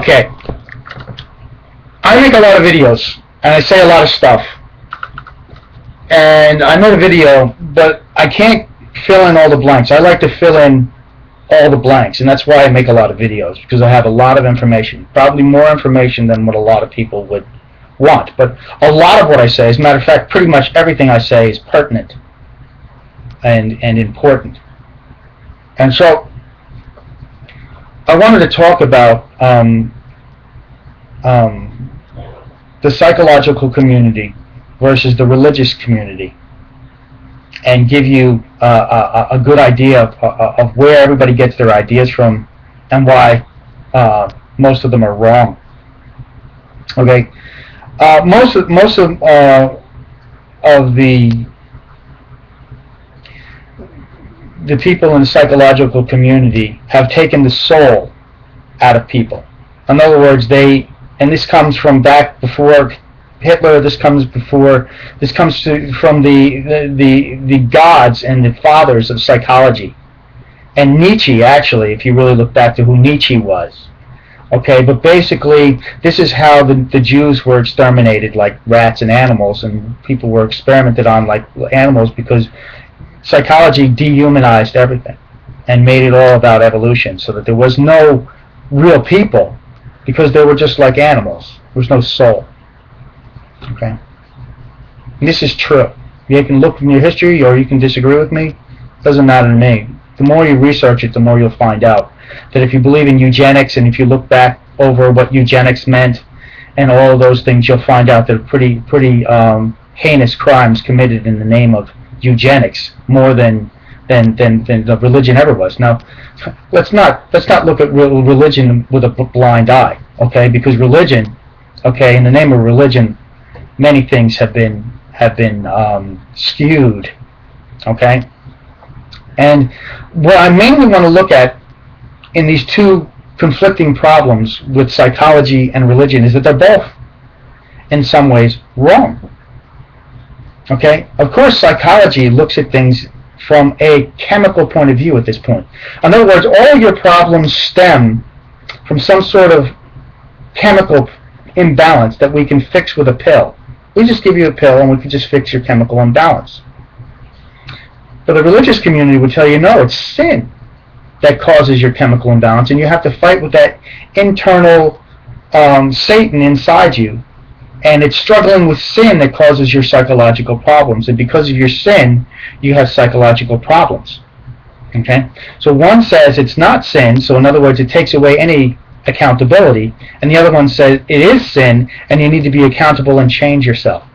Okay. I make a lot of videos, and I say a lot of stuff. And I made a video, but I can't fill in all the blanks. I like to fill in all the blanks, and that's why I make a lot of videos, because I have a lot of information, probably more information than what a lot of people would want. But a lot of what I say, as a matter of fact, pretty much everything I say is pertinent and important. And so I wanted to talk about the psychological community versus the religious community, and give you a good idea of where everybody gets their ideas from and why most of them are wrong. Okay, most of the people in the psychological community have taken the soul out of people. In other words, and this comes from back before Hitler. This comes from the gods and the fathers of psychology, and Nietzsche. Actually, if you really look back to who Nietzsche was, okay. But basically, this is how the Jews were exterminated, like rats and animals, and people were experimented on like animals, because psychology dehumanized everything and made it all about evolution, so that there was no real people, because they were just like animals. There was no soul. Okay, and this is true. You can look from your history, or you can disagree with me. It doesn't matter to me. The more you research it, the more you'll find out that if you believe in eugenics, and if you look back over what eugenics meant and all of those things, you'll find out that pretty heinous crimes committed in the name of eugenics, more than the religion ever was. Now, let's not look at religion with a blind eye, okay? Because religion, okay, in the name of religion, many things have been skewed, okay? And what I mainly want to look at in these two conflicting problems with psychology and religion is that they're both, in some ways, wrong. Okay? Of course, psychology looks at things from a chemical point of view at this point. In other words, all your problems stem from some sort of chemical imbalance that we can fix with a pill. We just give you a pill and we can just fix your chemical imbalance. But the religious community would tell you, no, it's sin that causes your chemical imbalance, and you have to fight with that internal Satan inside you, and it's struggling with sin that causes your psychological problems, and because of your sin, you have psychological problems. Okay? So one says it's not sin, so in other words, it takes away any accountability, and the other one says it is sin, and you need to be accountable and change yourself.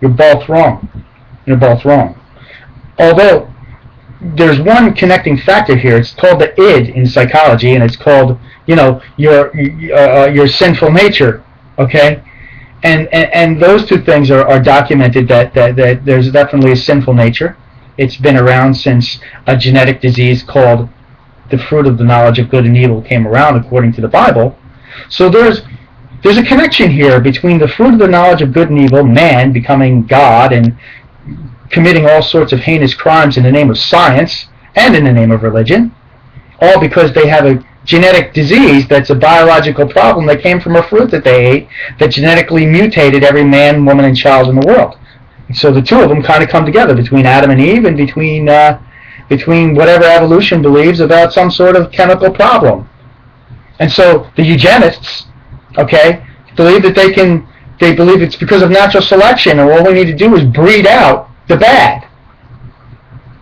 You're both wrong. You're both wrong. Although there's one connecting factor here. It's called the id in psychology, and it's called, your sinful nature. Okay, and those two things are documented. That there's definitely a sinful nature. It's been around since a genetic disease called the fruit of the knowledge of good and evil came around, according to the Bible. So there's a connection here between the fruit of the knowledge of good and evil, man becoming God and committing all sorts of heinous crimes in the name of science and in the name of religion, all because they have a genetic disease that's a biological problem that came from a fruit that they ate that genetically mutated every man, woman, and child in the world. So the two of them kind of come together, between Adam and Eve, and between whatever evolution believes about some sort of chemical problem. And so the eugenists, okay, believe that they believe it's because of natural selection, and all we need to do is breed out the bad.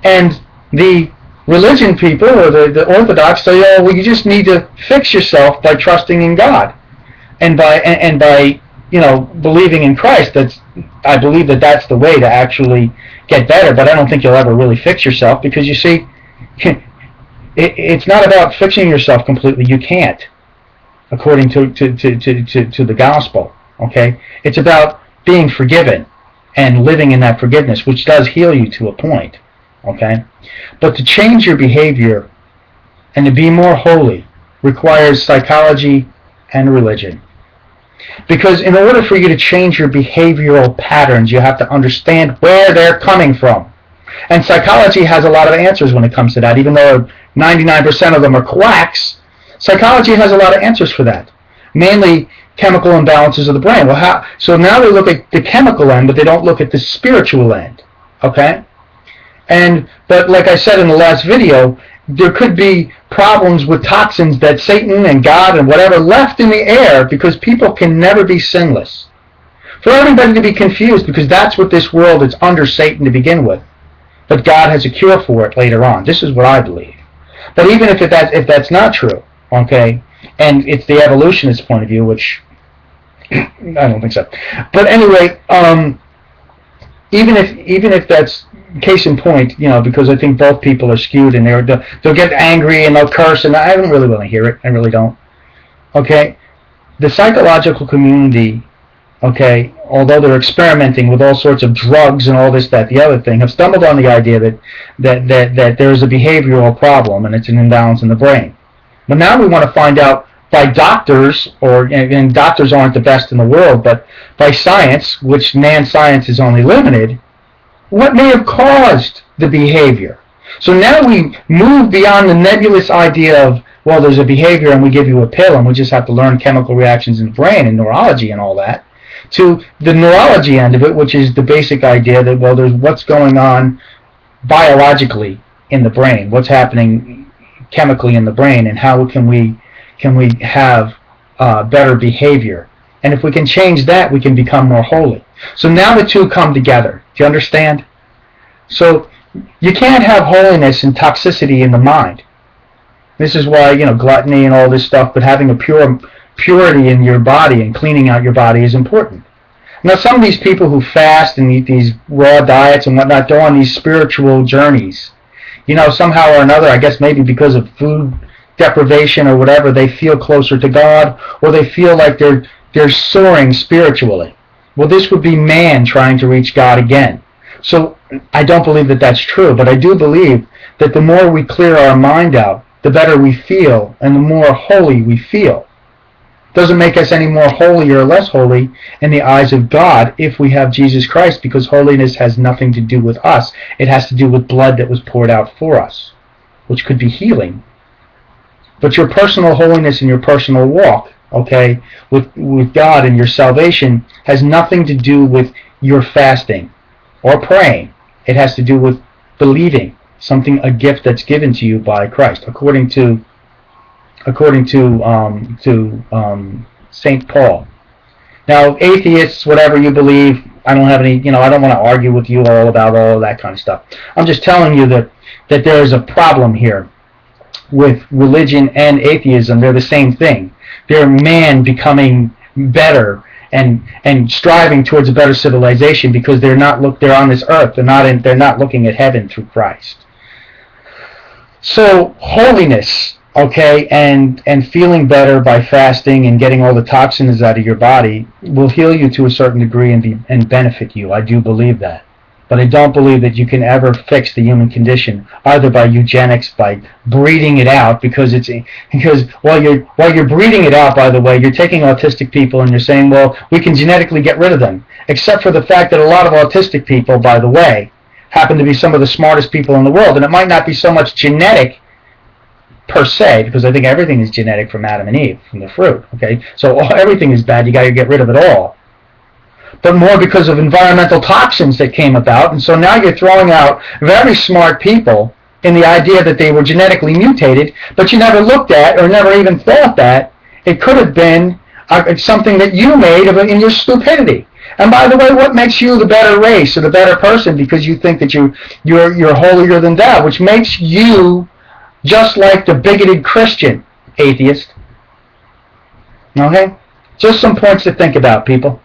And the religion people, or the Orthodox, say, oh, well, you just need to fix yourself by trusting in God, and by believing in Christ. I believe that's the way to actually get better, but I don't think you'll ever really fix yourself, because you see, it's not about fixing yourself completely. You can't, according to the gospel. Okay, it's about being forgiven and living in that forgiveness, which does heal you to a point. Okay, but to change your behavior and to be more holy requires psychology and religion. Because in order for you to change your behavioral patterns, you have to understand where they're coming from. And psychology has a lot of answers when it comes to that. Even though 99% of them are quacks, psychology has a lot of answers for that. mainly chemical imbalances of the brain. Well, how? So now they look at the chemical end, but they don't look at the spiritual end. Okay? But like I said in the last video, there could be problems with toxins that Satan and God and whatever left in the air because people can never be sinless. For everybody to be confused, because that's what this world is under Satan to begin with. But God has a cure for it later on. This is what I believe. But even if that's not true, okay, and it's the evolutionist point of view, which I don't think so. But anyway, even if that's case in point, because I think both people are skewed and they'll get angry and they'll curse, and I don't really want to hear it. I really don't. Okay, the psychological community, okay, although they're experimenting with all sorts of drugs and all this, that, the other thing, have stumbled on the idea that there is a behavioral problem and it's an imbalance in the brain. But now we want to find out by doctors, and doctors aren't the best in the world, but by science, which man's science is only limited, what may have caused the behavior. So now we move beyond the nebulous idea of, well, there's a behavior and we give you a pill and we just have to learn chemical reactions in the brain and neurology and all that, to the neurology end of it, which is the basic idea that, well, there's what's going on biologically in the brain, what's happening chemically in the brain, and how can we have better behavior. And if we can change that, we can become more holy. So now the two come together. Do you understand? So you can't have holiness and toxicity in the mind. This is why, gluttony and all this stuff, but having a purity in your body and cleaning out your body is important. Now, some of these people who fast and eat these raw diets and whatnot go on these spiritual journeys. Somehow or another, I guess maybe because of food deprivation or whatever, they feel closer to God, or they feel like they're soaring spiritually. Well, this would be man trying to reach God again. So I don't believe that that's true, but I do believe that the more we clear our mind out, the better we feel, and the more holy we feel. Doesn't make us any more holy or less holy in the eyes of God if we have Jesus Christ, because holiness has nothing to do with us. It has to do with blood that was poured out for us, which could be healing. But your personal holiness and your personal walk, okay, with God and your salvation has nothing to do with your fasting or praying. It has to do with believing a gift that's given to you by Christ, according to St. Paul. Now, atheists, whatever you believe, I don't have any, I don't want to argue with you all about all of that kind of stuff. I'm just telling you that there is a problem here with religion and atheism. They're the same thing. They're man becoming better and striving towards a better civilization because they're on this earth. They're not looking at heaven through Christ. So holiness, okay, and feeling better by fasting and getting all the toxins out of your body will heal you to a certain degree and benefit you. I do believe that. But I don't believe that you can ever fix the human condition, either by eugenics, by breeding it out, because while you're breeding it out, by the way, you're taking autistic people and you're saying, well, we can genetically get rid of them, except for the fact that a lot of autistic people, by the way, happen to be some of the smartest people in the world, and it might not be so much genetic per se, because I think everything is genetic from Adam and Eve, from the fruit, okay? So everything is bad, you got to get rid of it all. But more because of environmental toxins that came about, and so now you're throwing out very smart people in the idea that they were genetically mutated, but you never looked at or never even thought that it could have been something that you made in your stupidity. And by the way, what makes you the better race or the better person? Because you think that you're holier than thou, which makes you just like the bigoted Christian atheist. Okay? Just some points to think about, people.